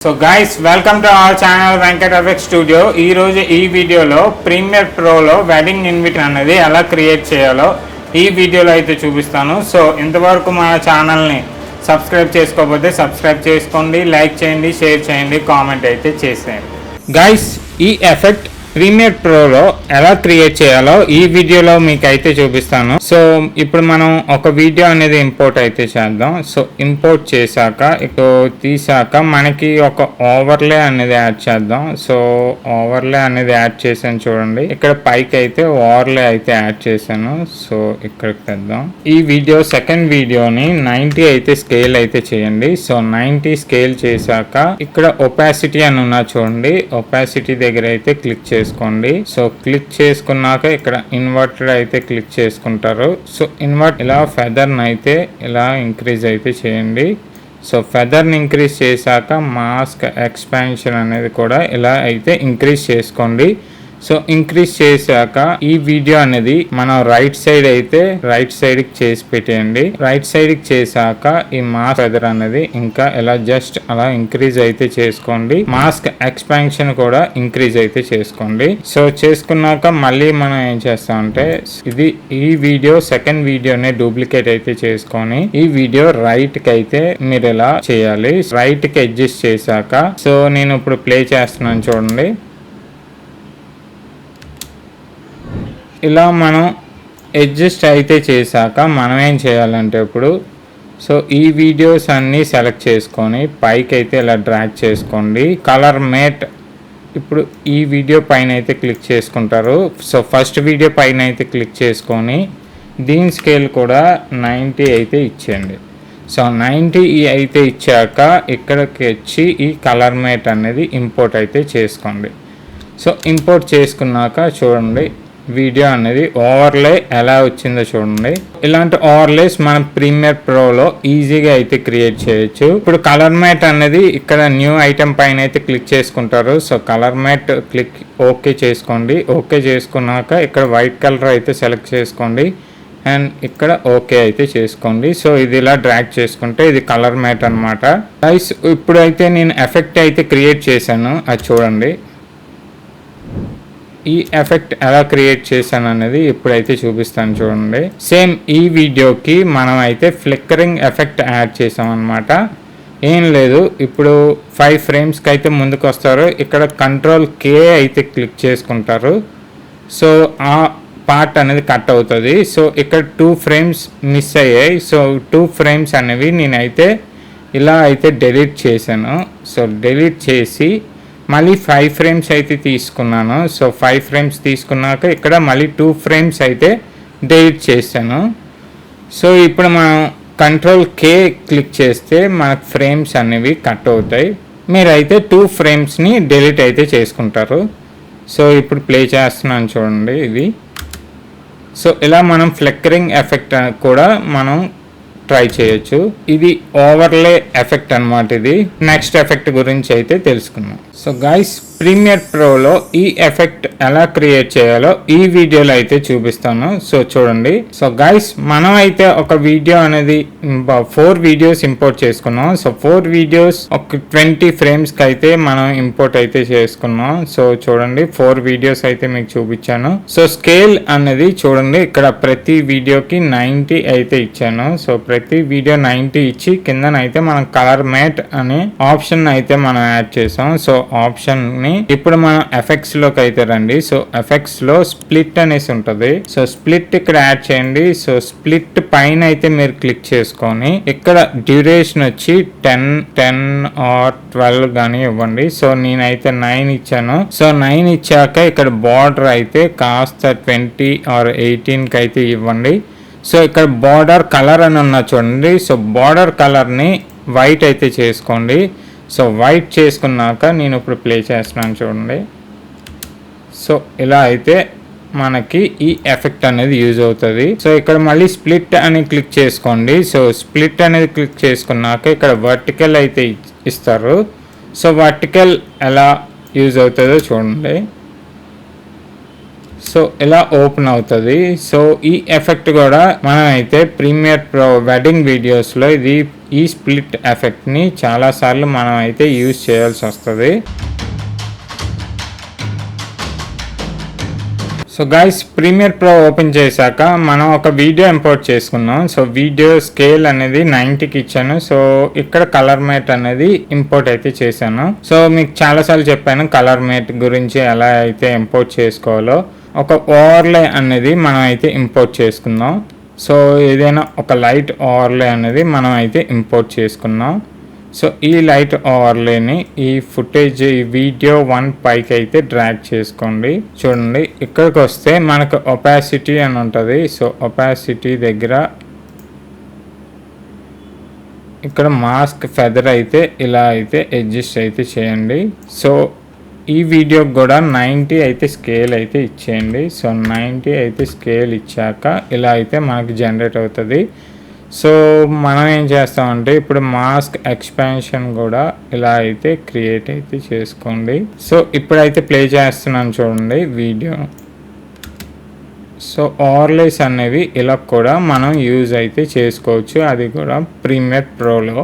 So guys welcome to our channel Venkat effect studio. ఈరోజు ఈ వీడియోలో ప్రీమియర్ ప్రోలో వెడ్డింగ్ ఇన్విటేషన్ అనేది ఎలా క్రియేట్ చేయాలో ఈ వీడియోలో అయితే చూపిస్తాను. సో ఇంతవరకు మన ఛానల్ని సబ్స్క్రైబ్ చేసుకోకపోతే సబ్స్క్రైబ్ చేసుకోండి, లైక్ చేయండి, షేర్ చేయండి, కామెంట్ అయితే చేసేయండి. గైస్ ఈ ఎఫెక్ట్ ప్రీమియర్ ప్రోలో ఎలా క్రియేట్ చేయాలో ఈ వీడియోలో మీకు అయితే చూపిస్తాను. సో ఇప్పుడు మనం ఒక వీడియో అనేది ఇంపోర్ట్ అయితే చేద్దాం. సో ఇంపోర్ట్ చేశాక ఇప్పుడు తీసాక మనకి ఒక ఓవర్లే అనేది యాడ్ చేద్దాం. సో ఓవర్లే అనేది యాడ్ చేశాను చూడండి, ఇక్కడ పైకి అయితే ఓవర్లే అయితే యాడ్ చేశాను. సో ఇక్కడికి తెద్దాం. ఈ వీడియో సెకండ్ వీడియోని 90 అయితే స్కేల్ అయితే చేయండి. సో 90 స్కేల్ చేశాక ఇక్కడ ఒపాసిటీ అని ఉన్నా చూడండి, ఒపాసిటీ దగ్గర అయితే క్లిక్ చేసుకోండి. సో క్లిక్ చేసుకున్నాక ఇక్కడ ఇన్వర్టెడ్ అయితే క్లిక్ చేసుకుంటారు. సో ఇన్వర్ట్ ఇలా ఫెదర్ అయితే ఇలా ఇంక్రీజ్ అయితే చేయండి. సో ఫెదర్ని ఇంక్రీజ్ చేశాక మాస్క్ ఎక్స్పాన్షన్ అనేది కూడా ఇలా అయితే ఇంక్రీజ్ చేసుకోండి. సో ఇంక్రీజ్ చేశాక ఈ వీడియో అనేది మనం రైట్ సైడ్ అయితే రైట్ సైడ్ కి చేసి పెట్టేయండి. రైట్ సైడ్ కి చేశాక ఈ మాస్క్ ఫెదర్ అనేది ఇంకా ఇలా జస్ట్ అలా ఇంక్రీజ్ అయితే చేసుకోండి. మాస్క్ ఎక్స్పాన్షన్ కూడా ఇంక్రీజ్ అయితే చేసుకోండి. సో చేసుకున్నాక మళ్ళీ మనం ఏం చేస్తామంటే ఇది ఈ వీడియో సెకండ్ వీడియోనే డూప్లికేట్ అయితే చేసుకొని ఈ వీడియో రైట్ కి అయితే మీరు ఇలా చేయాలి. రైట్ కి అడ్జస్ట్ చేశాక సో నేను ఇప్పుడు ప్లే చేస్తున్నాను చూడండి. ఇలా మనం అడ్జస్ట్ అయితే చేశాక మనం ఏం చేయాలంటే ఇప్పుడు సో ఈ వీడియోస్ అన్నీ సెలెక్ట్ చేసుకొని పైకి అయితే ఇలా డ్రాగ్ చేసుకోండి. కలర్ మేట్ ఇప్పుడు ఈ వీడియో పైన అయితే క్లిక్ చేసుకుంటారు. సో ఫస్ట్ వీడియో పైన అయితే క్లిక్ చేసుకొని దీని స్కేల్ కూడా 90 అయితే ఇచ్చేయండి. సో 90 అయితే ఇచ్చాక ఇక్కడికి వచ్చి ఈ కలర్ మేట్ అనేది ఇంపోర్ట్ అయితే చేసుకోండి. సో ఇంపోర్ట్ చేసుకున్నాక చూడండి వీడియో అనేది ఓవర్లే ఎలా వచ్చిందో చూడండి. ఇలాంటి ఓవర్లేస్ మనం ప్రీమియర్ ప్రోలో ఈజీగా అయితే క్రియేట్ చేయొచ్చు. ఇప్పుడు కలర్ మ్యాట్ అనేది ఇక్కడ న్యూ ఐటమ్ పైన అయితే క్లిక్ చేసుకుంటారు. So colour matte click okay చేసుకోండి. ఓకే చేసుకున్నాక ఇక్కడ వైట్ కలర్ అయితే సెలెక్ట్ చేసుకోండి అండ్ ఇక్కడ ఓకే అయితే చేసుకోండి. సో ఇది ఇలా డ్రాగ్ చేసుకుంటే ఇది కలర్ మ్యాట్ అనమాట. గైస్ ఇప్పుడైతే నేను ఎఫెక్ట్ అయితే క్రియేట్ చేశాను, అది చూడండి. ఈ ఎఫెక్ట్ ఎలా క్రియేట్ చేశాను అనేది ఇప్పుడైతే చూపిస్తాను చూడండి. సేమ్ ఈ వీడియోకి మనం అయితే ఫ్లిక్కరింగ్ ఎఫెక్ట్ యాడ్ చేసాం అనమాట. ఏం లేదు, ఇప్పుడు 5 ఫ్రేమ్స్కి అయితే ముందుకు వస్తారు. ఇక్కడ Ctrl+K అయితే క్లిక్ చేసుకుంటారు. సో ఆ పార్ట్ అనేది కట్ అవుతుంది. సో ఇక్కడ 2 ఫ్రేమ్స్ మిస్ అయ్యాయి. సో 2 ఫ్రేమ్స్ అనేవి నేనైతే ఇలా అయితే డిలీట్ చేశాను. సో డిలీట్ చేసి మళ్ళీ 5 ఫ్రేమ్స్ అయితే తీసుకున్నాను. సో 5 ఫ్రేమ్స్ తీసుకున్నాక ఇక్కడ మళ్ళీ 2 ఫ్రేమ్స్ అయితే డిలీట్ చేశాను. సో ఇప్పుడు మనం Ctrl+K క్లిక్ చేస్తే మనకు ఫ్రేమ్స్ అనేవి కట్ అవుతాయి. మీరైతే 2 ఫ్రేమ్స్ని డిలీట్ అయితే చేసుకుంటారు. సో ఇప్పుడు ప్లే చేస్తున్నాను చూడండి ఇది. సో ఇలా మనం ఫ్లిక్కరింగ్ ఎఫెక్ట్ కూడా మనం ట్రై చేయొచ్చు. ఇది ఓవర్లే ఎఫెక్ట్ అనమాట. ఇది నెక్స్ట్ ఎఫెక్ట్ గురించి అయితే తెలుసుకుందాం. సో గైస్ ప్రీమియర్ ప్రోలో ఈ ఎఫెక్ట్ ఎలా క్రియేట్ చేయాలో ఈ వీడియోలో అయితే చూపిస్తాను. సో చూడండి. సో గైస్ మనం అయితే ఒక వీడియో అనేది 4 వీడియోస్ ఇంపోర్ట్ చేసుకున్నాం. సో 4 వీడియోస్ ఒక 20 ఫ్రేమ్స్కి అయితే మనం ఇంపోర్ట్ అయితే చేసుకున్నాం. సో చూడండి 4 వీడియోస్ అయితే మీకు చూపించాను. సో స్కేల్ అనేది చూడండి, ఇక్కడ ప్రతి వీడియోకి 90 అయితే ఇచ్చాను. సో ప్రతి వీడియో 90 ఇచ్చి కిందనైతే మనం కలర్ మ్యాట్ అనే ఆప్షన్ అయితే మనం యాడ్ చేసాం. సో ఆప్షన్ ని ఇప్పుడు మనం ఎఫెక్ట్స్ లోకి అయితే రండి. సో ఎఫెక్ట్స్ లో స్ప్లిట్ అనేసి ఉంటుంది. సో స్ప్లిట్ ఇక్కడ యాడ్ చేయండి. సో స్ప్లిట్ పైన అయితే మీరు క్లిక్ చేసుకొని ఇక్కడ డ్యూరేషన్ వచ్చి 10 or 12 కానీ ఇవ్వండి. సో నేనైతే 9 ఇచ్చాను. సో 9 ఇచ్చాక ఇక్కడ బార్డర్ అయితే కాస్త 20 or 18కి అయితే ఇవ్వండి. సో ఇక్కడ బార్డర్ కలర్ అని ఉన్నా చూడండి. సో బార్డర్ కలర్ని వైట్ అయితే చేసుకోండి. సో వైట్ చేసుకున్నాక నేను ఇప్పుడు ప్లే చేస్తున్నాను చూడండి. సో ఇలా అయితే మనకి ఈ ఎఫెక్ట్ అనేది యూజ్ అవుతుంది. సో ఇక్కడ మళ్ళీ స్ప్లిట్ అని క్లిక్ చేసుకోండి. సో స్ప్లిట్ అనేది క్లిక్ చేసుకున్నాక ఇక్కడ వర్టికల్ అయితే ఇస్తారు. సో వర్టికల్ ఎలా యూజ్ అవుతుందో చూడండి. సో ఇలా ఓపెన్ అవుతుంది. సో ఈ ఎఫెక్ట్ కూడా మనం అయితే ప్రీమియర్ ప్రో వెడ్డింగ్ వీడియోస్లో ఈ స్ప్లిట్ ఎఫెక్ట్ని చాలాసార్లు మనం అయితే యూజ్ చేయాల్సి వస్తుంది. So guys, Premiere Pro open చేశాక మనం ఒక వీడియో ఇంపోర్ట్ చేసుకున్నాం. సో వీడియో స్కేల్ అనేది 90కి ఇచ్చాను. సో ఇక్కడ కలర్ మేట్ అనేది ఇంపోర్ట్ అయితే చేశాను. సో మీకు చాలాసార్లు చెప్పాను కలర్ మేట్ గురించి ఎలా అయితే ఇంపోర్ట్ చేసుకోవాలో. ఒక ఓవర్లే అనేది మనం అయితే ఇంపోర్ట్ చేసుకుందాం. సో ఏదైనా ఒక లైట్ ఓవర్లే అనేది మనం అయితే ఇంపోర్ట్ చేసుకున్నాం. సో ఈ లైట్ ఓవర్లేని ఈ ఫుటేజ్ ఈ వీడియో 1 పైకి అయితే డ్రాగ్ చేసుకోండి. చూడండి, ఇక్కడికి వస్తే మనకు ఒపాసిటీ అని ఉంటుంది. సో ఒపాసిటీ దగ్గర ఇక్కడ మాస్క్ ఫెదర్ అయితే ఇలా అయితే అడ్జస్ట్ అయితే చేయండి. సో ఈ వీడియోకి కూడా 90 అయితే స్కేల్ అయితే ఇచ్చేయండి. సో 90 అయితే స్కేల్ ఇచ్చాక ఇలా అయితే మనకి జనరేట్ అవుతుంది. సో మనం ఏం చేస్తామంటే ఇప్పుడు మాస్క్ ఎక్స్పాన్షన్ కూడా ఇలా అయితే క్రియేట్ అయితే చేసుకోండి. సో ఇప్పుడైతే ప్లే చేస్తున్నాను చూడండి వీడియో. సో ఓవర్లేస్ అనేవి ఇలా కూడా మనం యూజ్ అయితే చేసుకోవచ్చు, అది కూడా ప్రీమియర్ ప్రోలో.